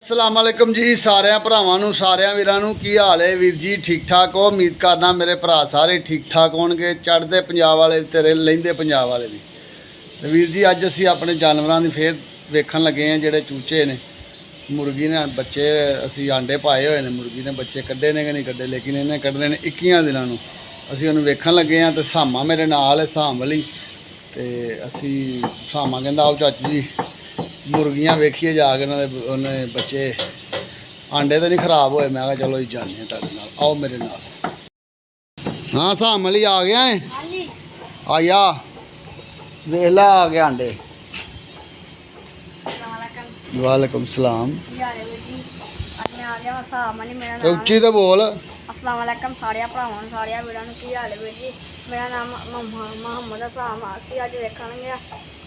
अस्सलामुअलैकुम जी सारे भरावां नूं सारे वीरां नूं की हाल है वीर जी ठीक ठाक हो। उम्मीद करना मेरे भरा सारे ठीक ठाक होणगे। चढ़दे पंजाब वाले तेरे लहिंदे पंजाब वाले भी। ते वीर जी अज असीं अपने जानवरां दी फेर वेखण लगे हैं जिहड़े चूचे ने। मुर्गी ने बच्चे असीं आंडे पाए हुए ने, मुर्गी ने बच्चे कड्ढे ने कि नहीं कड्ढे, लेकिन इन्हें कड्ढने ने 21 दिनां नूं। असीं उहनूं वेखण लगे हैं। ते सामा मेरे नाल है साम वाली। ते असीं सामा कहंदा आओ चाचू जी मुर्गियां वेखिए जाके उन्हें बच्चे आंडे तो नहीं खराब होए। मैं कहा चलो जी जाने तुहाडे नाल, आओ मेरे नाल। हाँ साम वाली आ गया है, आ जा देख ला आ गया आंडे। वालेकुम सलाम। उच्ची तो बोल। अस्सलामुअलैकुम सारे भरावां नूं सारे वीरां नूं की हाल है वीर जी। मेरा नाम मुहम्मद हसाम। असीं अज वेखांगे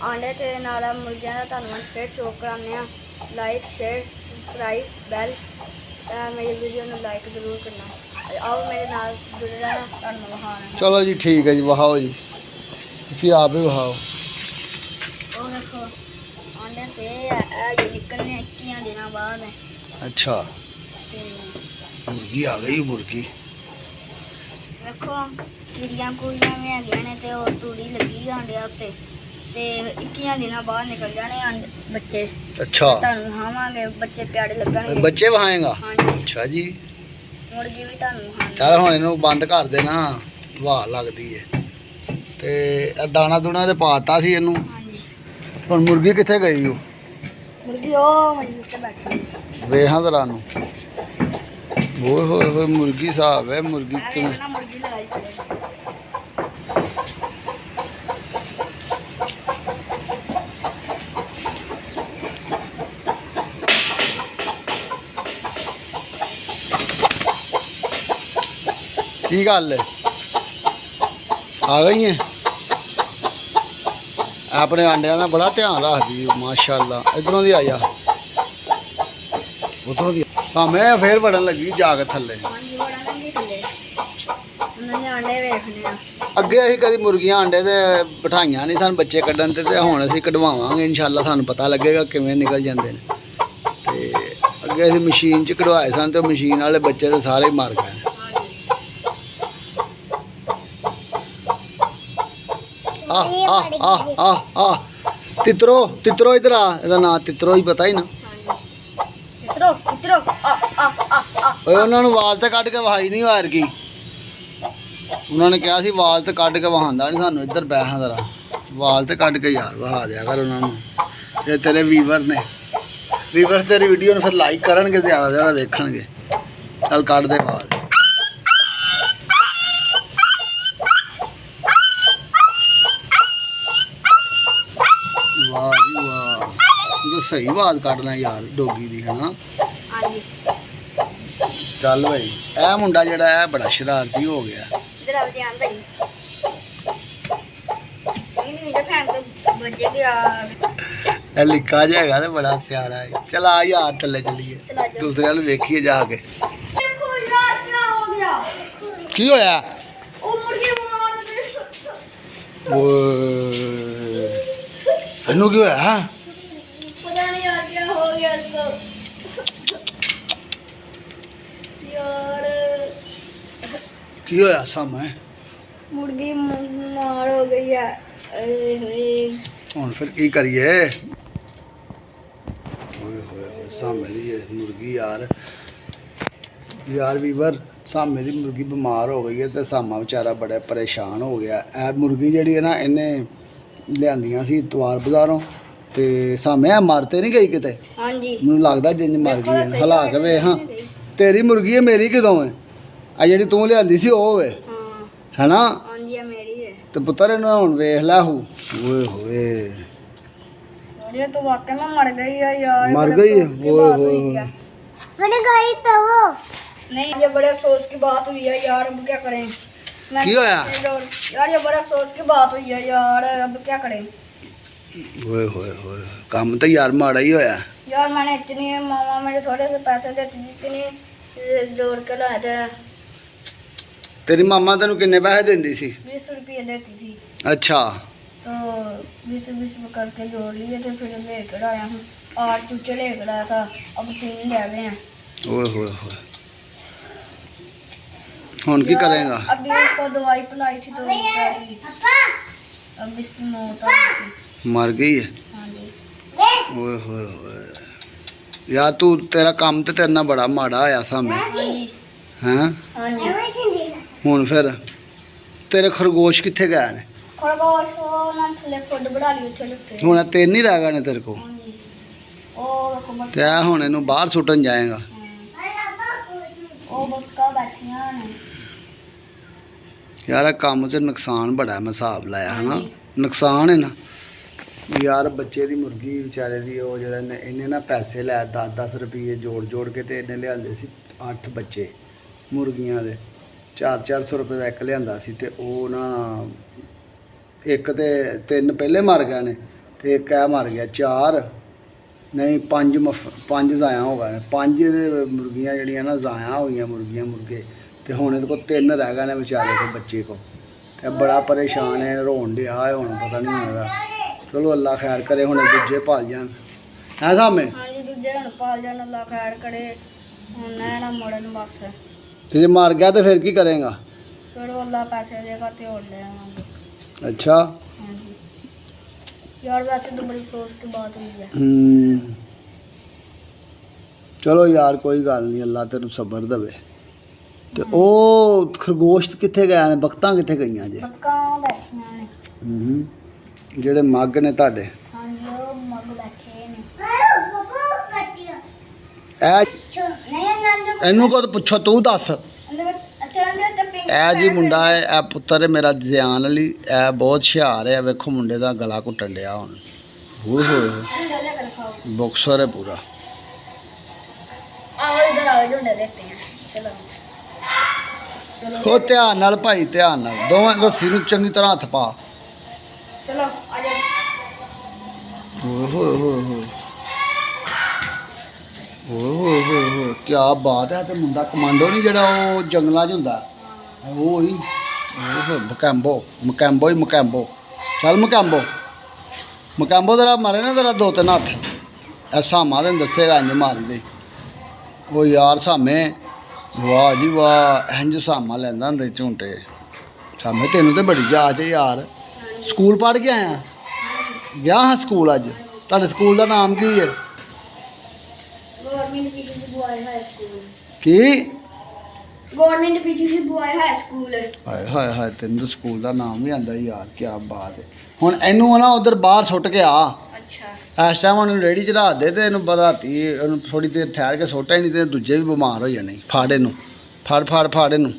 आंडे ते नाल मुर्गियां दा तुहानूं फिर शो कराने आ। लाइक शेयर सबसक्राइब बैल मेरी वीडियो नूं लाइक जरूर करना। आओ मेरे नाल जुड़े रहना, तुहानूं वखाना। चलो जी ठीक है जी, वहाओ जी, तुसीं आप ही वहाओ। ਉਹ ਦੇਖੋ ਆਂਡੇ ਤੇ ਇਹ ਨਿਕਲਨੇ 21 ਦਿਨਾਂ ਬਾਅਦ ਨੇ। अच्छा ਤੇ मुर्गी आ गई मुर्गी। ਵੇਖੋ ਕੀੜੀਆਂ ਕੁੜੀਆਂ ਵੀ ਹੈਗੀਆਂ ਨੇ ਤੇ ਉਹ ਤੂੜੀ ਲੱਗੀ ਆਂਡਿਆਂ ਉੱਤੇ ਤੇ 21 ਦਿਨਾਂ ਬਾਅਦ ਨਿਕਲ ਜਾਣੇ ਬੱਚੇ। अच्छा ਤੁਹਾਨੂੰ ਖਾਵਾਂਗੇ, ਬੱਚੇ ਪਿਆਰੇ ਲੱਗਣਗੇ। बच्चे वहाएगा। ਹਾਂਜੀ अच्छा जी ਮੁਰਗੀ ਵੀ ਤੁਹਾਨੂੰ ਖਾਣੀ। चल हुण इहनूं बंद कर देना, हवा लगदी है। ते दाना दूना ते पाता सी इहनूं। ਹਾਂਜੀ हुण मुर्गी कित्थे गई ओ? ਮੁਰਗੀ ਉਹ ਮੰਜੀ ਤੇ ਬੈਠੀ वेहां जरा नूं। ओए होए होए मुर्गी साहब है मुर्गी ਹੈ। किवें ਨਾ ਮੁਰਗੀ ਲੜਾਈ ਪਈ। की गल है आ गई है। अपने आंडिया का बड़ा ध्यान रखती है माशाअल्लाह। इधरों दी आ जा, उधरों दी सामे फिर बढ़न लगी जाके थल्ले। ਹਾਂਜੀ ਬੜਾ ਲੰਗੀ ਥੱਲੇ ਉਹਨਾਂ ਨੇ ਆਂਡੇ ਵੇਖਣੇ ਆ। ਅੱਗੇ ਅਸੀਂ ਕਦੀ ਮੁਰਗੀਆਂ ਆਂਡੇ ਤੇ ਬਿਠਾਈਆਂ ਨਹੀਂ ਸਨ ਬੱਚੇ ਕੱਢਣ ਤੇ ਹੁਣ ਅਸੀਂ ਕਢਵਾਵਾਂਗੇ ਇਨਸ਼ਾਅੱਲਾ। ਸਾਨੂੰ ਪਤਾ ਲੱਗੇਗਾ ਕਿਵੇਂ ਨਿਕਲ ਜਾਂਦੇ ਨੇ। ਤੇ ਅੱਗੇ ਅਸੀਂ ਮਸ਼ੀਨ 'ਚ ਕਢਵਾਏ ਸਨ ਤੇ ਮਸ਼ੀਨ ਵਾਲੇ ਬੱਚੇ ਤੇ ਸਾਰੇ ਹੀ ਮਰ ਗਏ। आ आ आ आ आ तितरो तितरो इधर आ, ਇਹਦਾ ਨਾਂ ਤਿਤਰੋ ਹੀ ਪਤਾ ਹੀ ਨਾ। ਇਤਰੋ ਇਤਰੋ ਆ ਆ ਆ ਆ। ਓਏ ਉਹਨਾਂ ਨੂੰ ਆਵਾਜ਼ ਤੇ ਕੱਢ ਕੇ ਵਹਾਈ ਨਹੀਂ ਹਾਰ ਗਈ। ਉਹਨਾਂ ਨੇ ਕਿਹਾ ਸੀ ਆਵਾਜ਼ ਤੇ ਕੱਢ ਕੇ ਵਹਾਉਂਦਾ ਨਹੀਂ ਸਾਨੂੰ। ਇੱਧਰ ਬੈਠਾ ਜ਼ਰਾ ਆਵਾਜ਼ ਤੇ ਕੱਢ ਕੇ ਯਾਰ ਵਹਾ ਦਿਆ ਕਰ ਉਹਨਾਂ ਨੂੰ। ਇਹ ਤੇਰੇ ਵੀਵਰ ਨੇ, ਵੀਵਰ ਤੇਰੀ ਵੀਡੀਓ ਨੂੰ ਫਿਰ ਲਾਈਕ ਕਰਨਗੇ, ਜ਼ਿਆਦਾ ਵੇਖਣਗੇ। ਚੱਲ ਕੱਢ ਦੇ ਆਵਾਜ਼। वाह जी वाह, तू तो सही आवाज कटना यार डोगी दी है ना। ਹਾਂਜੀ चल भाई ए मुंडा जेड़ा है बड़ा शरारती हो गया। इधर आ ध्यान दई नहीं जब फैन तो बजे गया। ए लिक्का जिहा हैगा ते बड़ा सियारा है। चल आ यार थल्ले चलिए, चला जाओ। दूसरे वाल वेखिए जाके देखो यार क्या हो गया। की होया। ओ मुर्गी मार दे। ओए इनू की होया। पता नहीं यार क्या हो गया इसको यार। की होया सामे मुर्गी मार हो गई है। अरे होए हुण फिर की करिए। ओए होए सामे दी मुर्गी यार, यार वीवर सामे दी मुर्गी बीमार हो गई है तो सामा बेचारा बड़ा परेशान हो गया। ए मुर्गी जिहड़ी है ना इन्हें लियांदियां सी इतवार बाजारों ते सामे मर ते नहीं गई किते। हाँ जी मैनूं लगदा जिंज मर गई है। हला के वे हाँ तेरी मुर्गी है मेरी किदों है। आ जिहड़ी तूं लियांदी सी ओह वे हाँ है ना। हाँ जी ये मेरी है। ते पुत्तर इन्हूं हुण वेख लै हूँ। ओए होए ये तो वाकई में मर गई है यार। मर बड़े गई है। अफसोस की ओए बात हुई होए है। मर गई तो वो नहीं, ये बड़े अफसोस की बात हुई है यार। अब क्या करें। की होया? यार ये बड़े अफसोस की बात हुई है यार। अब क्या करें ओए होए होए काम तो यार माड़ा ही होया। यार। मैंने इतनी मामा मेरे थोड़े से पैसे देती थी, इतनी जोड़ के लाए थे। तेरी मामा तेनू किन्ने पैसे देंदी सी? 20 रुपये देती थी। अच्छा तो 20 करके जोड़ लिए थे, फिर लेकर आया हूँ। और चूचे लेकर आया था, अब 3 ले आए हैं। ओए होए होए, हुन की करेगा? अभी इसको दवाई पिलाई थी तो बेचारी अब इसकी मौत आ गई। मर गई है? हाँ जी। ओए होए होए यार, तू तेरा काम तो तेरे नाल बड़ा माड़ा आया सामने हाँ जी। हैं। हाँ जी। हुन फिर तेरे खरगोश कित्थे गए ने? खरगोश उन्होंने थले खुद बढ़ा लिए थे लुके। हुन 3 नहीं रह गए ने तेरे को? हाँ जी। ओ देखो बस। ते हुन इनू बाहर सुटन जाएगा? ओ बक्का बैठियां ने। यार काम च नुकसान बड़ा है, मैं हिसाब लाया है ना, नुकसान है ना यार। बच्चे दी मुर्गी बेचारे दी ओ जेड़ा इन्हें ना पैसे लै 10-10 रुपये जोड़ जोड़ के ते इन्हें लियांदे सी 8 बच्चे मुर्गियां दे। 400 रुपये का एक लियांदा सी ते ओ ना एक ते 3 पहले मर गए ने ते एक ऐ मर गया। 4 नहीं 5 ज़ाया हो गए। 5 दे मुर्गियां जड़ियां ना ज़ाया हो गई मुर्गियां मुर्गे ते हुण इहदे कोल 3 रह गए ने बेचारे को बच्चे को। ते बड़ा परेशान है, रोन दिया है, हुण पता नहीं होगा। चलो अल्लाह खैर करे, हुण दूजे पाल जान है सामने। हाँ जी, दूजे हुण पाल जान, अल्लाह खैर करे। हुण ना मुड़न बस। तो जे मर गया तो फिर की करेगा? फिर अल्लाह पैसे देगा तो और ले आएंगे। अच्छा। हाँ जी यार, वैसे तो बड़ी अफसोस की बात हुई है। चलो यार कोई गल नहीं, अल्लाह तेनू सबर देवे। ते ओ खरगोश कित्थे गए ने? बख्तां कित्थे गईयां जे? बक्कां बैठियां ने। ਜਿਹੜੇ ਮੱਗ ਨੇ ਤੁਹਾਡੇ? हाँ जी, वो मग बैठे ने। ਇਹਨੂੰ ਕੋ ਪੁੱਛੋ, ਤੂੰ ਦੱਸ। ਇਹ ਜੀ ਮੁੰਡਾ ਹੈ, ਇਹ ਪੁੱਤਰ ਹੈ ਮੇਰਾ ਧਿਆਨ ਅਲੀ। ਇਹ ਬਹੁਤ ਹੁਸ਼ਿਆਰ ਹੈ। ਵੇਖੋ ਮੁੰਡੇ ਦਾ ਗਲਾ ਘੁੱਟਣ ਡਿਆ ਹੁਣ। ਹੋਏ ਹੋਏ ਬੌਕਸਰ ਹੈ ਪੂਰਾ। आओ इधर आओ, झुंडे देखते हैं। चलो ਉਹ ਧਿਆਨ ਨਾਲ ਭਾਈ, ਧਿਆਨ ਨਾਲ। ਦੋਵਾਂ ਰੱਸੀ ਨੂੰ ਚੰਗੀ ਤਰ੍ਹਾਂ ਹੱਥ ਪਾ। चलो आ जाओ। ਹੋਏ ਹੋਏ ਹੋਏ ਹੋਏ ਹੋਏ ਹੋਏ ਹੋਏ ਹੋਏ, ਕੀ ਬਾਤ ਹੈ। ਤੇ ਮੁੰਡਾ ਕਮਾਂਡੋ ਨਹੀਂ ਜਿਹੜਾ ਉਹ ਜੰਗਲਾਂ 'ਚ ਹੁੰਦਾ, ਉਹ ਹੀ ਮਕੈਂਬੋ। ਮਕੈਂਬੋ ਹੀ ਮਕੈਂਬੋ। ਚੱਲ ਮਕੈਂਬੋ, ਮਕੈਂਬੋ ਤੇਰਾ ਮਾਰੇ ਨਾ ਤੇਰਾ 2-3 ਹੱਥ। ਇਹ ਸਾਮਾ ਤੈਨੂੰ ਦੱਸੇਗਾ ਇੰਝ ਮਾਰਦੇ। ਉਹ ਯਾਰ ਸਾਮੇ, ਵਾਹ ਜੀ ਵਾਹ, ਇੰਝ ਸਾਮਾ ਲੈਂਦਾ ਹੁੰਦੇ ਝੂੰਟੇ। ਸਾਮੇ ਤੈਨੂੰ ਤੇ ਬੜੀ ਜਾਚ ਹੈ ਯਾਰ। ਸਕੂਲ ਪੜ੍ਹ ਕੇ ਆਇਆ? ਗਿਆ ਹਾਂ ਸਕੂਲ ਅੱਜ। ਤੁਹਾਡੇ ਸਕੂਲ ਦਾ ਨਾਮ ਕੀ ਹੈ? Government PTC boy high school. ਕੀ? Government PTC boy high school. ਹਾਏ ਹਾਏ ਹਾਏ, ਤੈਨੂੰ ਤਾਂ ਸਕੂਲ ਦਾ ਨਾਮ ਵੀ ਆਂਦਾ ਯਾਰ, ਕੀ ਬਾਤ ਹੈ। ਹੁਣ ਇਹਨੂੰ ਨਾ ਉਧਰ ਬਾਹਰ ਸੁੱਟ ਕੇ ਆ। अच्छा। ਇਸ ਟਾਈਮ ਉਹਨੂੰ ਰੇੜੀ 'ਚ ਰੱਖ ਦੇ ਤੇ ਇਹਨੂੰ ਰਾਤੀ ਇਹਨੂੰ ਥੋੜੀ ਦੇਰ ਠਹਿਰ ਕੇ ਸੁੱਟਿਆ, ਨਹੀਂ ਤੇ ਦੂਜੇ ਵੀ ਬਿਮਾਰ ਹੋ ਜਾਣੇ। ਫੜ ਇਹਨੂੰ, ਫੜ ਫੜ ਫੜ ਇਹਨੂੰ।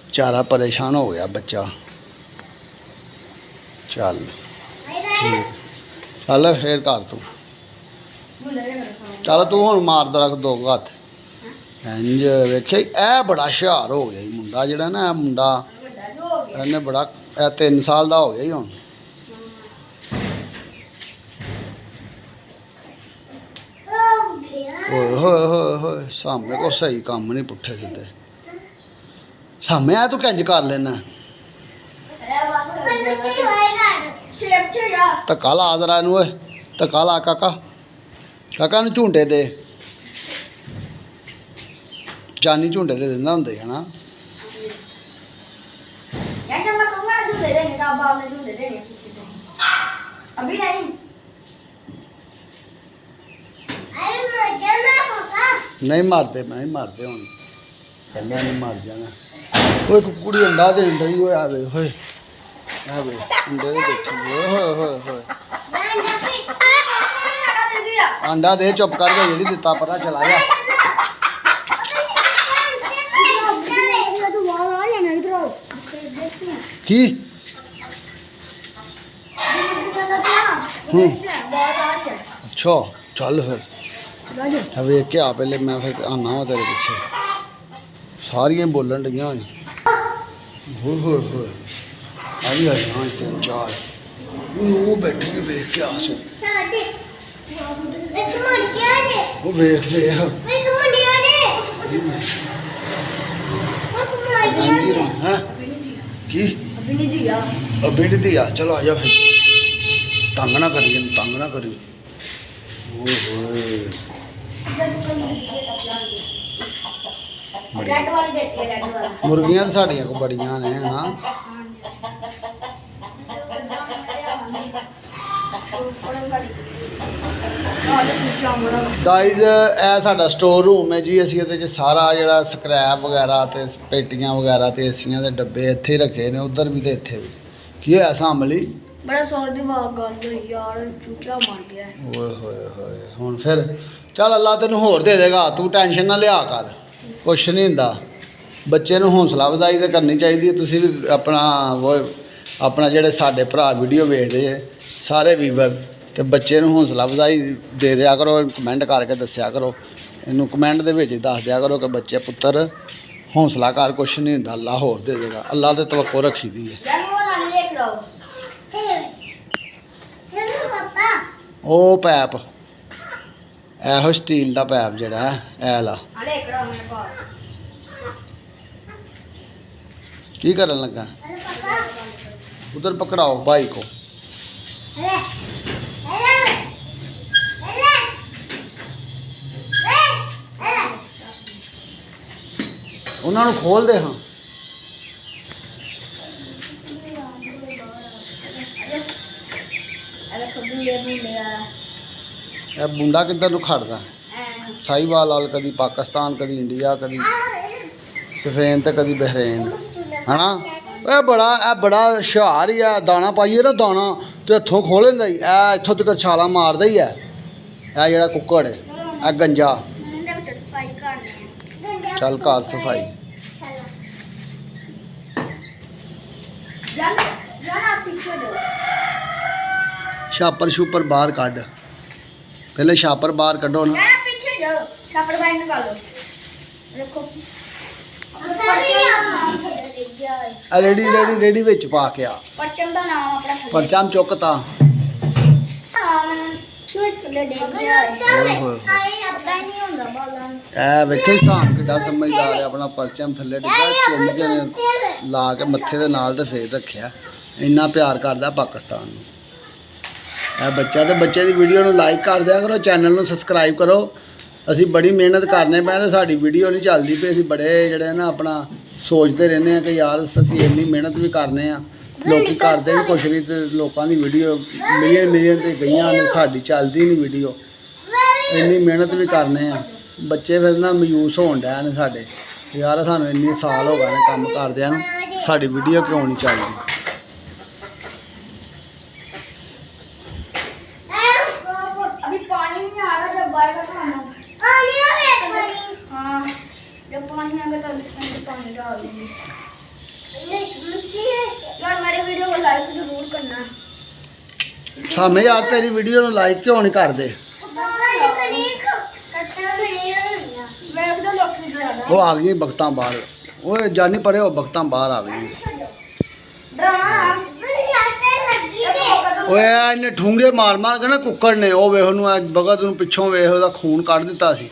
ਵਿਚਾਰਾ ਪਰੇਸ਼ਾਨ ਹੋ ਗਿਆ ਬੱਚਾ। ਚੱਲ ਠੀਕ, ਚੱਲ ਫੇਰ ਕਰ ਤੂੰ। ਚੱਲ ਤੂੰ ਹੁਣ ਮਾਰਦਾ ਰੱਖ 2 ਹੱਥ। ਇੰਝ ਵੇਖਿਆ, ਇਹ ਬੜਾ ਹੁਸ਼ਿਆਰ ਹੋ ਗਿਆ ਜੀ ਮੁੰਡਾ ਜਿਹੜਾ ਨਾ। ਇਹ ਮੁੰਡਾ ਇਹਨੇ ਬੜਾ, ਇਹ 3 ਸਾਲ ਦਾ ਹੋ ਗਿਆ ਜੀ ਹੁਣ। ਓਏ ਹੋਏ ਹੋਏ ਹੋਏ, ਸਾਹਮਣੇ ਕੋ ਸਹੀ ਕੰਮ ਨਹੀਂ, ਪੁੱਠੇ ਸਿੱਧੇ। ਸਾਹਮਣੇ ਆ ਤੂੰ ਕਿੰਜ ਕਰ ਲੈਣਾ? ਧੱਕਾ ਲਾ ਜ਼ਰਾ ਇਹਨੂੰ। ਓਏ ਧੱਕਾ ਲਾ ਕਾਕਾ, ਕਾਕਾ ਨੂੰ ਝੂੰਟੇ ਦੇ। ਜਾਨੀ ਝੂੰਟੇ ਦੇ ਦਿੰਦਾ ਹੁੰਦੇ ਹੈ ਨਾ। अभी नहीं। ਨਹੀਂ ਮਾਰਦੇ, ਨਹੀਂ ਮਾਰਦੇ ਹੁਣ, ਪਹਿਲਾਂ ਨਹੀਂ ਮਾਰ ਜਾਣਾ। ਓਏ ਕੁੜੀ ਅੰਡਾ ਦੇਣ ਡਈ। ਓਏ ਆਵੇ ਹੋਏ, ਆਵੇ ਅੰਡੇ ਦੇ ਬੈਠੀ। ਓਏ ਹੋਏ ਹੋਏ ਹੋਏ, ਅੰਡਾ ਦੇ ਚੁੱਪ ਕਰਕੇ, ਜਿਹੜੀ ਦਿੱਤਾ ਪਰਾਂ ਚਲਾ ਜਾ। ਕੀ? ਅੱਛਾ ਚੱਲ ਫਿਰ ਆ ਵੇਖ ਕੇ ਆ ਪਹਿਲੇ। ਮੈਂ ਫਿਰ ਆਨਾ ਵਾ ਤੇਰੇ ਪਿੱਛੇ। ਸਾਰੀਆਂ ਬੋਲਣ ਡਈਆਂ ਹੋਏ ਹੋਏ ਹੋਏ। ਆ ਵੀ ਆਈ ਹਾਂ 3-4। ਉਹ ਬੈਠੀ ਵੇਖ ਕੇ ਆ ਸੋ। ਉਹ ਵੇਖ ਵੇਖ ਆਂਦੀ ਨਾ ਹੈ। ਕੀ? अभी नहीं दिया। ਅਬੀ ਨਹੀਂ ਦਿਆ। ਚਲੋ ਆ ਜਾ ਫਿਰ। ਤੰਗ ਨਾ ਕਰੀ ਇਹਨੂੰ, ਤੰਗ ਨਾ ਕਰੀ। ਓਏ ਹੋਏ ਬੜੀ ਰੈਡ ਵਾਲੀ ਦੇਤੀ ਹੈ, ਰੈਡ ਵਾਲਾ। ਮੁਰਗੀਆਂ ਤਾਂ ਸਾਡੀਆਂ ਕੋ ਬੜੀਆਂ ਨੇ ਹਨਾ। ਗਾਈਜ਼ ਇਹ ਸਾਡਾ ਸਟੋਰ ਰੂਮ ਹੈ ਜੀ। ਅਸੀਂ ਇਹਦੇ 'ਚ ਸਾਰਾ ਜਿਹੜਾ ਸਕ੍ਰੈਪ ਵਗੈਰਾ ਤੇ ਪੇਟੀਆਂ ਵਗੈਰਾ ਤੇ ਏਸੀਆਂ ਦੇ ਡੱਬੇ ਇੱਥੇ ਰੱਖੇ ਨੇ, ਉਧਰ ਵੀ ਤੇ ਇੱਥੇ ਵੀ। ਕੀ ਹੋਇਆ ਸਾਹਮਣੇ? ਬੜਾ ਸੋਚ ਦੀ ਬਾਤ ਗੱਲ ਹੋਈ ਯਾਰ, ਚੂਚਾ ਮਾਰ ਗਿਆ। ਓਏ ਹੋਏ ਹੋਏ, ਹੁਣ ਫਿਰ ਚੱਲ ਅੱਲਾ ਤੈਨੂੰ ਹੋਰ ਦੇ ਦੇਗਾ, ਤੂੰ ਟੈਨਸ਼ਨ ਨਾ ਲਿਆ ਕਰ, ਕੁਛ ਨਹੀਂ ਹੁੰਦਾ। ਬੱਚੇ ਨੂੰ ਹੌਸਲਾ ਅਫਜ਼ਾਈ ਤਾਂ ਕਰਨੀ ਚਾਹੀਦੀ ਹੈ। ਤੁਸੀਂ ਵੀ ਆਪਣਾ ਜਿਹੜੇ ਸਾਡੇ ਭਰਾ ਵੀਡੀਓ ਵੇਖਦੇ ਹੈ ਸਾਰੇ ਵੀਵਰ, ਤੇ ਬੱਚੇ ਨੂੰ ਹੌਸਲਾ ਅਫਜ਼ਾਈ ਦੇ ਦਿਆ ਕਰੋ, ਕਮੈਂਟ ਕਰਕੇ ਦੱਸਿਆ ਕਰੋ ਇਹਨੂੰ, ਕਮੈਂਟ ਦੇ ਵਿੱਚ ਦੱਸ ਦਿਆ ਕਰੋ ਕਿ ਬੱਚੇ ਪੁੱਤਰ ਹੌਸਲਾ ਕਰ, ਕੁਛ ਨਹੀਂ ਹੁੰਦਾ, ਅੱਲਾ ਹੋਰ ਦੇ ਦੇਗਾ। ਅੱਲਾ ਤੇ ਤਵੱਕੋ ਰੱਖੀ ਦੀ ਹੈ। ਉਹ ਪੈਪ ਇਹੋ ਸਟੀਲ ਦਾ ਪੈਪ ਜਿਹੜਾ ਹੈ ਇਹ ਲਾ। ਕੀ ਕਰਨ ਲੱਗਾ? उधर पकड़ाओ भाई को। उन्होंने खोल दे। हाँ बुंडा किधर खड़ता साहिवाल वाल, कभी पाकिस्तान, कभी इंडिया, कभी स्पेन तो कभी बहरेन है ना। बड़ा हुशियार ही है। दाना पाइए ना, दाना तो हथों खोल लेंदा ही, इत्थों तक छाला मारदा ही है। यह जेड़ा कुक्कड़ है यह गंजा। चल कर सफाई। छापर छुपर बाहर कढ़, पहले छापर बाहर कढ़ो ना। रेडी रेडी रेडी विच पा के आ। परचम दा नाम अपना परचम चुकता। ए वेखे इंसान किड्डा समझदार है, अपना परचम थल्ले डिग्गा चुम के ला के मत्थे दे नाल ते फेर रखिया। इन्ना प्यार करदा पाकिस्तान नूं। ए बच्चा ते बच्चे दी वीडियो नूं लाइक कर दिया करो, चैनल नूं सबसक्राइब करो। असी बड़ी मेहनत करने पे ते साडी वीडियो नहीं चलती पई। असी बड़े जेहड़े ना अपना सोचते रहने हैं कि यार असी इन्नी मेहनत भी करने आ, लोग करते भी कुछ नहीं, तो लोगों की वीडियो मिलियन तो गई ने, साडी चलती नहीं वीडियो। इन्नी मेहनत भी करने आ, बच्चे फिर ना मायूस होन डे ने साडे, यार सानू इन्ने साल हो गए काम करदियां नूं, साडी वीडियो क्यों नहीं चलती। पानी आगे तो इसमें पानी डाल देंगे। यार मेरी वीडियो को लाइक जरूर करना। सामे यार तेरी वीडियो ਨੂੰ ਲਾਈਕ ਕਿਉਂ ਨਹੀਂ ਕਰਦੇ? ਉਹ ਆ ਗਈ ਬਖਤਾਂ ਬਾਹਰ। ਓਏ ਜਾਨੀ ਪਰੇ ਉਹ ਬਖਤਾਂ ਬਾਹਰ ਆ ਗਈ। ਓਏ ਇਹਨੇ ਠੂੰਗੇ ਮਾਰ ਮਾਰ ਕੇ ਨਾ ਕੁੱਕੜ ਨੇ, ਉਹ ਵੇਖ ਉਹਨੂੰ ਬਗਤ ਨੂੰ ਪਿੱਛੋਂ ਵੇਖ ਉਹਦਾ ਖੂਨ ਕੱਢ ਦਿੱਤਾ ਸੀ।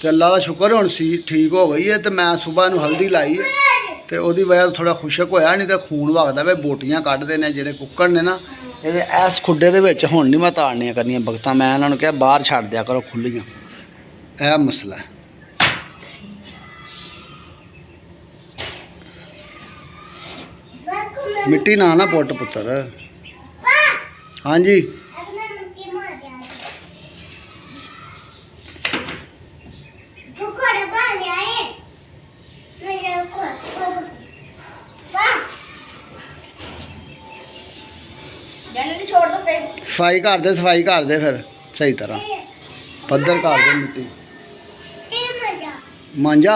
ਤੇ ਅੱਲਾ ਦਾ ਸ਼ੁਕਰ ਹੁਣ ਸੀ ਠੀਕ ਹੋ ਗਈ ਹੈ। ਤੇ ਮੈਂ ਸਵੇਰ ਨੂੰ ਹਲਦੀ ਲਾਈ ਹੈ ਤੇ ਉਹਦੀ ਵਜ੍ਹਾ ਤੋਂ ਥੋੜਾ ਖੁਸ਼ਕ ਹੋਇਆ, ਨਹੀਂ ਤਾਂ ਖੂਨ ਵਗਦਾ ਵੇ। ਬੋਟੀਆਂ ਕੱਢਦੇ ਨੇ ਜਿਹੜੇ ਕੁੱਕੜ ਨੇ ਨਾ, ਇਹਦੇ ਇਸ ਖੁੱਡੇ ਦੇ ਵਿੱਚ ਹੁਣ ਨਹੀਂ ਮੈਂ ਤਾੜਨੀਆਂ ਕਰਨੀਆਂ ਬਗਤਾਂ। ਮੈਂ ਇਹਨਾਂ ਨੂੰ ਕਿਹਾ ਬਾਹਰ ਛੱਡ ਦਿਆ ਕਰੋ ਖੁੱਲੀਆਂ, ਇਹ ਮਸਲਾ ਹੈ। ਮਿੱਟੀ ਨਾ ਪੁੱਟ ਪੁੱਤਰ। ਹਾਂਜੀ सफाई कर दे, सफाई कर दे फिर सही तरह पद्धर कर दे मिट्टी। मांझा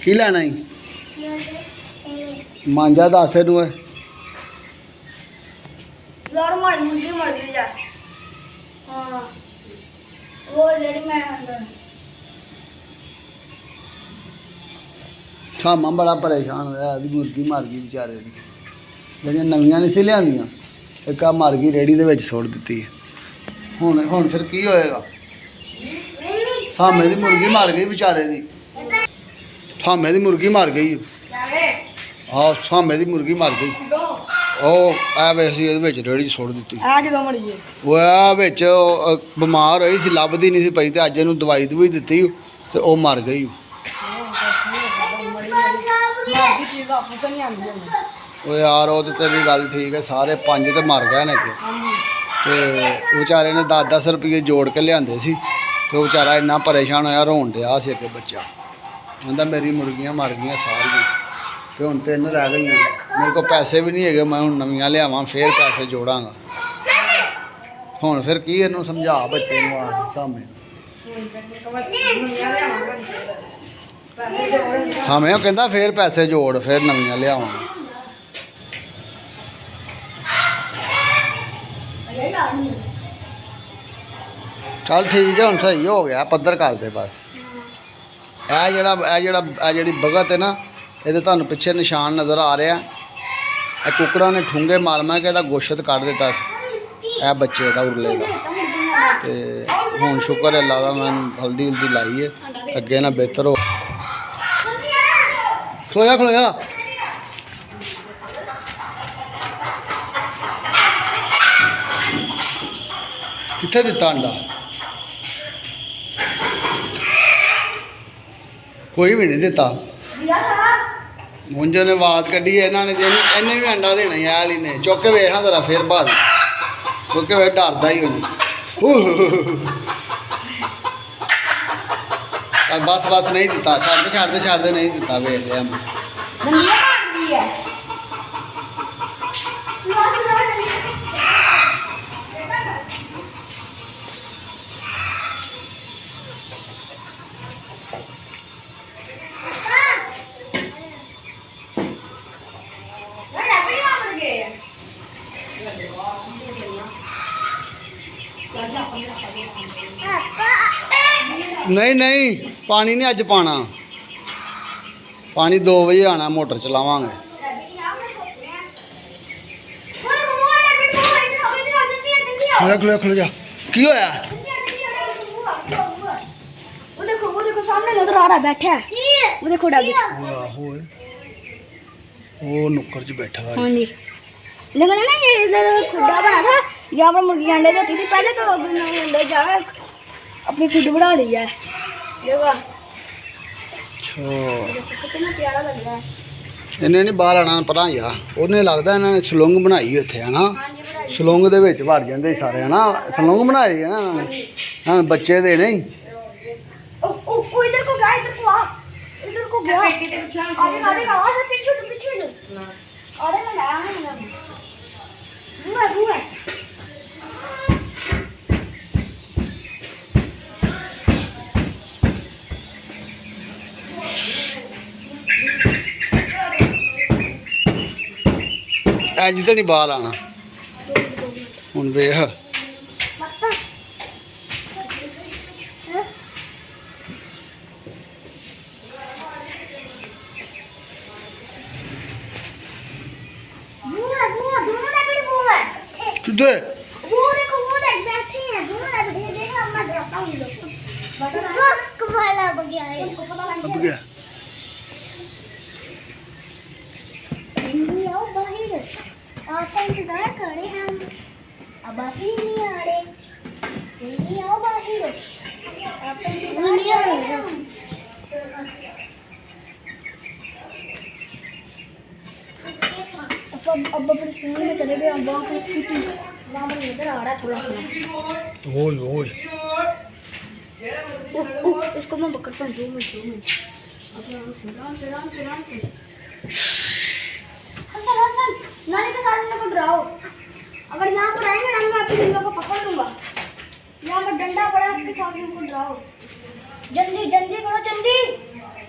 की लैना ही? मांझा दस नू सामा बड़ा परेशान होया, मुर्गी मर गई बेचारे दी। ਜਿਹੜੀਆਂ ਨਵੀਆਂ ਨਹੀਂ ਸੀ ਲਿਆਂਦੀਆਂ, ਇੱਕ ਆ ਮਰ ਗਈ ਰੇੜੀ ਦੇ ਵਿੱਚ ਸੁੱਟ ਦਿੱਤੀ ਹੈ। ਹੁਣ ਫਿਰ ਕੀ ਹੋਏਗਾ? ਸਾਹਮਣੇ ਦੀ ਮੁਰਗੀ ਮਰ ਗਈ ਵਿਚਾਰੇ ਦੀ, ਸਾਹਮਣੇ ਦੀ ਮੁਰਗੀ ਮਰ ਗਈ। ਆਹ ਸਾਹਮਣੇ ਦੀ ਮੁਰਗੀ ਮਰ ਗਈ। ਉਹ ਆ ਵੇ ਅਸੀਂ ਇਹਦੇ ਵਿੱਚ ਰੇੜੀ ਸੁੱਟ ਦਿੱਤੀ ਆ ਕਿਦੋਂ ਮੜੀ ਉਹ ਆ ਵਿੱਚ ਉਹ, ਬਿਮਾਰ ਹੋਈ ਸੀ, ਲੱਭਦੀ ਨਹੀਂ ਸੀ ਪਈ, ਤੇ ਅੱਜ ਇਹਨੂੰ ਦਵਾਈ ਦਵਾਈ ਦਿੱਤੀ ਤੇ ਉਹ ਮਰ ਗਈ। ਮਾਰਦੀ ਚੀਜ਼ ਆਪੂ ਤਾਂ ਨਹੀਂ ਆਉਂਦੀ ਉਹ ਯਾਰ ਉਹਦੇ ਤੇ ਵੀ ਗੱਲ ਠੀਕ ਹੈ, ਸਾਰੇ 5 ਤੇ ਮਰ ਗਏ ਨੇ ਕਿ ਤੇ ਵਿਚਾਰੇ ਨੇ 10-10 ਰੁਪਏ ਜੋੜ ਕੇ ਲਿਆਂਦੇ ਸੀ, ਤੇ ਉਹ ਵਿਚਾਰਾ ਇੰਨਾ ਪਰੇਸ਼ਾਨ ਹੋਇਆ, ਰੋਣ ਡਿਆ ਸੀ ਅੱਗੇ ਬੱਚਾ, ਕਹਿੰਦਾ ਮੇਰੀ ਮੁਰਗੀਆਂ ਮਰ ਗਈਆਂ ਸਾਰੀਆਂ, ਤੇ ਹੁਣ 3 ਰਹਿ ਗਈਆਂ, ਮੇਰੇ ਕੋਲ ਪੈਸੇ ਵੀ ਨਹੀਂ ਹੈਗੇ, ਮੈਂ ਹੁਣ ਨਵੀਆਂ ਲਿਆਵਾਂ ਫੇਰ ਪੈਸੇ ਜੋੜਾਂਗਾ। ਹੁਣ ਫਿਰ ਕੀ ਇਹਨੂੰ ਸਮਝਾ ਬੱਚੇ ਨੂੰ ਆ ਸਾਹਮਣੇ ਸਾਹਮਣੇ ਉਹ ਕਹਿੰਦਾ ਫੇਰ ਪੈਸੇ ਜੋੜ, ਫੇਰ ਨਵੀਆਂ ਲਿਆਵਾਂਗਾ। ਚੱਲ ਠੀਕ ਹੈ, ਹੁਣ ਸਹੀ ਹੋ ਗਿਆ, ਪੱਧਰ ਕਰ ਦੇ ਬਸ। ਇਹ ਜਿਹੜੀ ਬਗਤ ਹੈ ਨਾ, ਇਹਦੇ ਤੁਹਾਨੂੰ ਪਿੱਛੇ ਨਿਸ਼ਾਨ ਨਜ਼ਰ ਆ ਰਿਹਾ, ਇਹ ਕੁੱਕੜਾਂ ਨੇ ਠੁੰਗੇ ਮਾਰ ਮਾਰ ਕੇ ਇਹਦਾ ਗੋਸ਼ਤ ਕੱਢ ਦਿੱਤਾ ਸੀ, ਇਹ ਬੱਚੇ ਦਾ ਉਰਲੇ ਦਾ। ਤੇ ਹੁਣ ਸ਼ੁਕਰ ਹੈ ਅੱਲਾ ਦਾ, ਮੈਂ ਹਲਦੀ ਹੁਲਦੀ ਲਾਈ ਹੈ, ਅੱਗੇ ਨਾ ਬਿਹਤਰ ਹੋ। ਖਲੋਇਆ ਖਲੋਇਆ ਕਿੱਥੇ ਦਿੱਤਾ ਅੰਡਾ? ਕੋਈ ਵੀ ਨਹੀਂ ਦਿੱਤਾ। ਮੁੰਜੇ ਨੇ ਆਵਾਜ਼ ਕੱਢੀ, ਇਹਨਾਂ ਨੇ ਇਹਨੇ ਵੀ ਅੰਡਾ ਦੇਣਾ ਹੀ, ਆਲੀ ਨੇ ਚੁੱਕ ਕੇ ਵੇਖਾਂ ਜ਼ਰਾ, ਫੇਰ ਬਾਅਦ ਚੁੱਕ ਕੇ ਵੇਖ, ਡਰਦਾ ਹੀ ਹੋਈ। ਬਸ ਨਹੀਂ ਦਿੱਤਾ, ਛੱਡਦੇ ਨਹੀਂ ਦਿੱਤਾ, ਵੇਖ ਲਿਆ ਮੈਂ। ਨਹੀਂ ਪਾਣੀ ਨਹੀਂ ਅੱਜ ਪਾਣਾ, ਪਾਣੀ 2 ਵਜੇ ਆਣਾ, ਮੋਟਰ ਚਲਾਵਾਂਗੇ। ਖਲੋ ਜਾ, ਕੀ ਹੋਇਆ? वो देखो सामने नजर आ रहा है, बैठा है वो देखो डॉगी। आहो वो नुक्कर च बैठा है। हाँ जी, देखो ना ये इधर खुड्डा बना था, यहाँ पर मुर्गी अंडे देती थी पहले, तो अभी अंडे जाकर अपनी खुद बढ़ा ली है। देखो कितना प्यारा लग रहा है। ਇਹਨੇ ਨਹੀਂ ਬਾਹਰ ਆਣਾ ਪਰਾਂ ਯਾ, ਉਹਨੇ ਲੱਗਦਾ ਇਹਨਾਂ ਨੇ ਸਲੁੰਗ ਬਣਾਈ ਇੱਥੇ ਹਨਾ, ਸਲੁੰਗ ਦੇ ਵਿੱਚ ਵੜ ਜਾਂਦੇ ਸਾਰੇ ਹਨਾ, ਸਲੁੰਗ ਬਣਾਈ ਹੈ ਨਾ ਇਹਨਾਂ ਨੇ, ਹਾਂ ਬੱਚੇ ਦੇ ਨਹੀਂ। ओ इधर को गया, इधर को आ, इधर को गया, अरे आवाज है, पीछे अरे मैं आया नहीं, रुआ ਇੰਜ ਤਾਂ ਨਹੀਂ ਬਾਹਰ ਆਣਾ, ਹੁਣ ਵੇਖ ਕਿੱਥੇ वो देखो बैठे हैं दोनों रैबिट, देखो मैं डरता हूँ लोग कबाला हो गया है, इनको पता लग अब गया। आओ बाहर, आपका इंतजार कर रहे हैं हम, अब बाहर नहीं आ रहे, नहीं आओ बाहर, आपका इंतजार नहीं आ रहे। अब अपने स्कूल में चले गए, अब वहाँ पर स्कूटी वहाँ पर इधर आ रहा है थोड़ा थोड़ा। ओए इसको मैं पकड़ता हूँ, 2 मिनट आराम से। हसन नानी के साथ इनको डराओ, अगर यहाँ पर आएंगे ना मैं अपने लोगों को पकड़ लूँगा, यहाँ पर डंडा पड़ा है उसके साथ इनको डराओ, जल्दी करो जल्दी,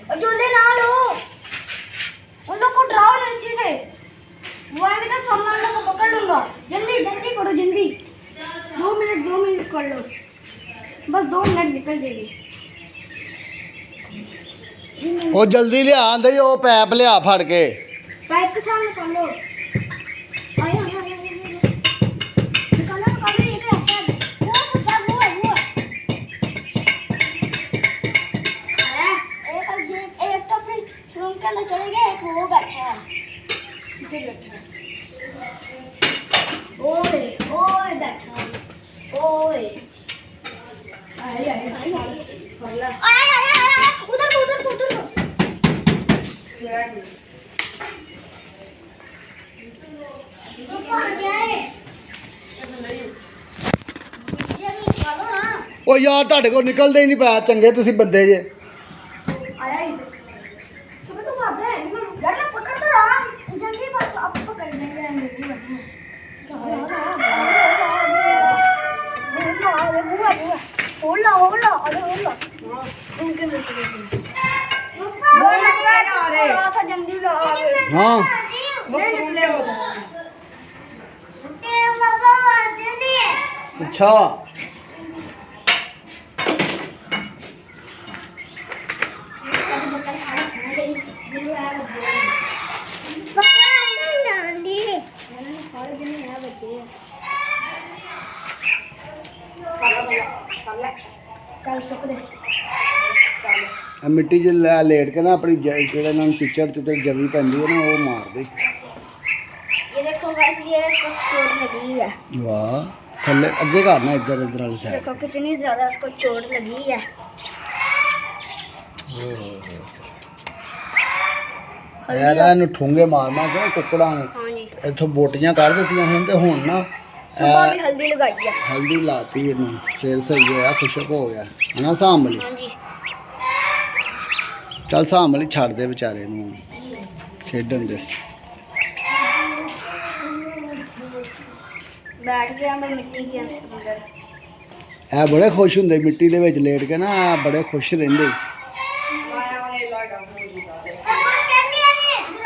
और जल्दी ना लो, उन लोग को डराओ नीचे से, वो आएंगे तो सामान लोग को पकड़ लूँगा, जल्दी करो जल्दी, 2 मिनट कर लो, बस 2 मिनट निकल जाएगी। ਉਹ ਜਲਦੀ ਲਿਆ ਆਂਦੇ ਉਹ ਪੈਪ ਲਿਆ ਫੜ ਕੇ, पाइप के सामने कर लो, आया निकालो एक रहता है, वो छुपा वो है अरे एक तो अपनी रूम के अंदर चले गए, एक वो बैठा है, उधर उधर उधर ਉਹ ਯਾਰ ਤੁਹਾਡੇ ਕੋਲ ਨਿਕਲਦੇ ਹੀ ਨਹੀਂ ਪਿਆ ਚੰਗੇ ਤੁਸੀਂ ਬੰਦੇ ਜੇ आया ही सुबह तो मारते हैं यार मैं पकड़ तो रहा जल्दी बस अब पकड़ लेंगे हाँ अच्छा ਆ ਮਿੱਟੀ 'ਚ ਲੇਟ ਕੇ ਨਾ ਆਪਣੀ ਜਿਹੜੇ ਇਹਨਾਂ ਨੂੰ ਚਿੱਚੜ ਜਵੀ ਪੈਂਦੀ ਹੈ ਨਾ ਉਹ ਮਾਰ ਦੇ ये देखो गाइस ये इसको चोट लगी है ਵਾਹ ਥੱਲੇ ਅੱਗੇ ਕਰਨਾ ਇੱਧਰ ਵਾਲੀ ਸਾਈਡ देखो कितनी ज्यादा इसको चोट लगी है ਯਾਰ ਇਹਨੂੰ ਠੁੰਗੇ ਮਾਰ ਮਾਰ ਕੇ ਨਾ ਕੁੱਕੜਾਂ ਨੇ हाँ जी ਇੱਥੋਂ ਬੋਟੀਆਂ ਕੱਢ ਦਿੱਤੀਆਂ ਹਨ ਤੇ ਹੁਣ ਨਾ सुबह भी हल्दी लगाई है ਹਲਦੀ ਲਾਤੀ ਇਹਨੂੰ ਫੇਰ ਸਹੀ ਹੋਇਆ ਖੁਸ਼ਕ ਹੋ ਗਿਆ ਹਨਾ ਸਾਂਭਲੀ हाँ जी ਚੱਲ ਸਾਂਭਲੀ ਛੱਡ ਦੇ ਵਿਚਾਰੇ ਨੂੰ ਖੇਡਣ ਦੇ बैठ गया मैं मिट्टी के अंदर ਇਹ ਬੜੇ ਖੁਸ਼ ਹੁੰਦੇ ਮਿੱਟੀ ਦੇ ਵਿੱਚ ਲੇਟ ਕੇ ਨਾ ਇਹ ਬੜੇ ਖੁਸ਼ ਰਹਿੰਦੇ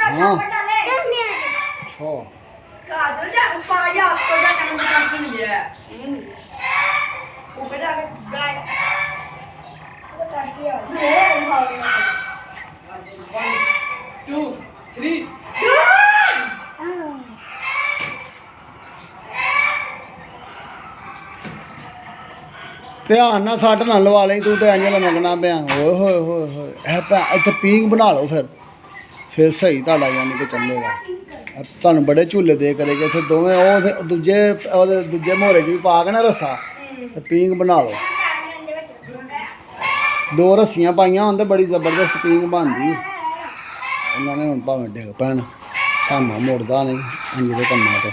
हाँ अच्छा काजल जा उस पर जा आपको जा करने निकाल के लिए है ऊपर जाके गाय वो काट दिया 1 2 3 ਧਿਆਨ ਨਾਲ ਸੱਟ ਨਾ ਲਵਾ ਲਈ ਤੂੰ ਤੇ ਇੰਜ ਲਮਕਣਾ ਪਿਆ ਓਏ ਹੋਏ ਹੋਏ ਹੋਏ ਇੱਥੇ ਪੀਂਗ ਬਣਾ ਲਓ ਫਿਰ ਸਹੀ ਤੁਹਾਡਾ ਯਾਨੀ ਕਿ ਚੱਲੇਗਾ ਤੁਹਾਨੂੰ ਬੜੇ ਝੂਲੇ ਦੇ ਕਰੇਗੇ ਇੱਥੇ ਦੋਵੇਂ ਉਹ ਦੂਜੇ ਮੋਹਰੇ 'ਚ ਵੀ ਪਾ ਕੇ ਨਾ ਰੱਸਾ ਤੇ ਪੀਂਗ ਬਣਾ ਲਓ 2 ਰੱਸੀਆਂ ਪਾਈਆਂ ਹੋਣ ਤੇ ਬੜੀ ਜ਼ਬਰਦਸਤ ਪੀਂਗ ਬਣਦੀ ਇਹਨਾਂ ਨੇ ਹੁਣ ਭਾਵੇਂ ਡਿੱਗ ਪੈਣ ਧਾਮਾ ਮੁੜਦਾ ਨਹੀਂ ਇੰਜ ਦੇ ਕੰਮਾਂ ਤੋਂ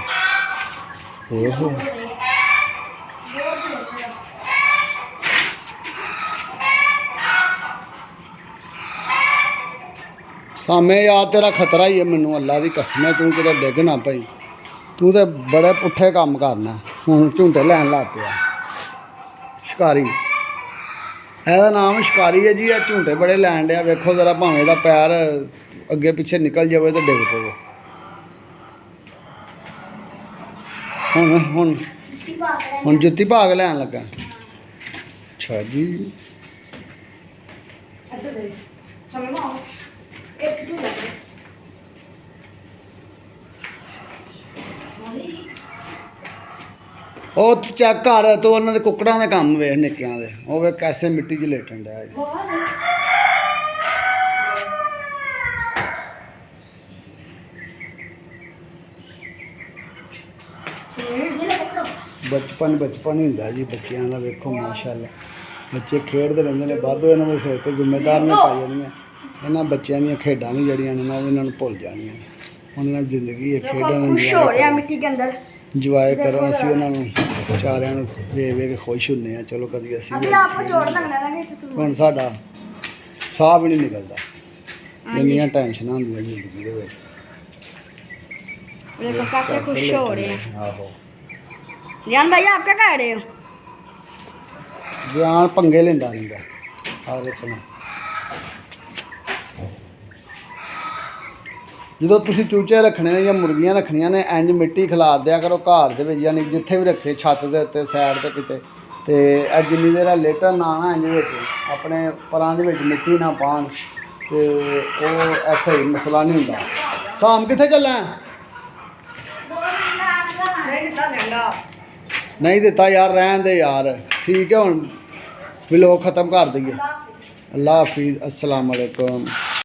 ਓਏ ਹੋਏ ਸਾਮੇ ਯਾਰ ਤੇਰਾ ਖਤਰਾ ਹੀ ਹੈ ਮੈਨੂੰ ਅੱਲਾ ਦੀ ਕਸਮ ਹੈ ਤੂੰ ਕਿਤੇ ਡਿੱਗ ਨਾ ਪਈ ਤੂੰ ਤੇ ਬੜੇ ਪੁੱਠੇ ਕੰਮ ਕਰਨਾ ਹੁਣ ਝੂੰਟੇ ਲੈਣ ਲੱਗ ਪਿਆ ਸ਼ਿਕਾਰੀ ਇਹਦਾ ਨਾਮ ਸ਼ਿਕਾਰੀ ਹੈ ਜੀ ਇਹ ਝੂੰਟੇ ਬੜੇ ਲੈਣ ਡਿਆ ਵੇਖੋ ਜ਼ਰਾ ਭਾਵੇਂ ਇਹਦਾ ਪੈਰ ਅੱਗੇ ਪਿੱਛੇ ਨਿਕਲ ਜਾਵੇ ਤੇ ਡਿੱਗ ਪਵੇ ਹੁਣ ਜੁੱਤੀ ਭਾਗ ਲੈਣ ਲੱਗਾ ਅੱਛਾ ਜੀ ਉਹ ਤੂੰ ਚੈੱਕ ਕਰ ਤੂੰ ਉਹਨਾਂ ਦੇ ਕੁੱਕੜਾਂ ਦੇ ਕੰਮ ਵੇਖ ਨਿੱਕਿਆਂ ਦੇ ਉਹ ਵੇ ਕੈਸੇ ਮਿੱਟੀ 'ਚ ਲੇਟਣ ਡਿਆ ਜੀ ਬਚਪਨ ਹੀ ਹੁੰਦਾ ਜੀ ਬੱਚਿਆਂ ਦਾ ਵੇਖੋ ਮਾਸ਼ਾਅੱਲਾ ਬੱਚੇ ਖੇਡਦੇ ਰਹਿੰਦੇ ਨੇ ਬਾਅਦੋਂ ਇਹਨਾਂ ਦੇ ਸਿਰ 'ਤੇ ਜ਼ਿੰਮੇਦਾਰੀਆਂ ਪਾ ਜਾਣੀਆਂ ਇਹਨਾਂ ਬੱਚਿਆਂ ਦੀਆਂ ਖੇਡਾਂ ਵੀ ਜਿਹੜੀਆਂ ਨੇ ਨਾ ਉਹ ਇਹਨਾਂ ਨੂੰ ਭੁੱਲ ਜਾਣੀਆਂ ਉਹਨਾਂ ਨਾਲ ਜ਼ਿੰਦਗੀ ਹੈ ਖੇਡਣ खुश हो रहे हैं मिट्टी के अंदर ਇੰਜੋਏ ਕਰਨ ਅਸੀਂ ਉਹਨਾਂ ਨੂੰ ਵਿਚਾਰਿਆਂ ਨੂੰ ਵੇਖ ਵੇਖ ਕੇ ਖੁਸ਼ ਹੁੰਦੇ ਆ ਚਲੋ ਕਦੀ ਅਸੀਂ ਵੀ अभी आपको चोट लगने लगी ਹੁਣ ਸਾਡਾ ਸਾਹ ਵੀ ਨਹੀਂ ਨਿਕਲਦਾ ਇੰਨੀਆਂ ਟੈਨਸ਼ਨਾਂ ਹੁੰਦੀਆਂ ਜ਼ਿੰਦਗੀ ਦੇ ਵਿੱਚ देखो कैसे खुश हो रहे हैं ਆਹੋ जान भाई आप क्या कह रहे हो ਗਿਆਨ ਪੰਗੇ ਲੈਂਦਾ ਰਹਿੰਦਾ ਹਰ ਇੱਕ ਨੂੰ ਜਦੋਂ ਤੁਸੀਂ ਚੂਚੇ ਰੱਖਣੇ ਨੇ ਜਾਂ ਮੁਰਗੀਆਂ ਰੱਖਣੀਆਂ ਨੇ ਇੰਜ ਮਿੱਟੀ ਖਿਲਾਰ ਦਿਆ ਕਰੋ ਘਰ ਦੇ ਵਿੱਚ ਯਾਨੀ ਜਿੱਥੇ ਵੀ ਰੱਖੇ ਛੱਤ ਦੇ ਉੱਤੇ ਸਾਈਡ ਤੇ ਕਿਤੇ ਤੇ ਇਹ ਜਿੰਨੀ ਦੇਰ ਲੇਟਣ ਨਾ ਇੰਜ ਵਿੱਚ ਆਪਣੇ ਪਰਾਂ ਦੇ ਵਿੱਚ ਮਿੱਟੀ ਨਾ ਪਾਣ ਤੇ ਉਹ ਐਸਾ ਹੀ ਮਸਲਾ ਨਹੀਂ ਹੁੰਦਾ ਸ਼ਾਮ ਕਿੱਥੇ ਚੱਲਾਂ ਨਹੀਂ ਦਿੱਤਾ ਯਾਰ ਰਹਿਣ ਦੇ ਯਾਰ ਠੀਕ ਹੈ ਹੁਣ ਵਲੋਗ ਖਤਮ ਕਰ ਦਈਏ ਅੱਲਾ ਹਾਫਿਜ਼ अस्सलाम वालेकुम।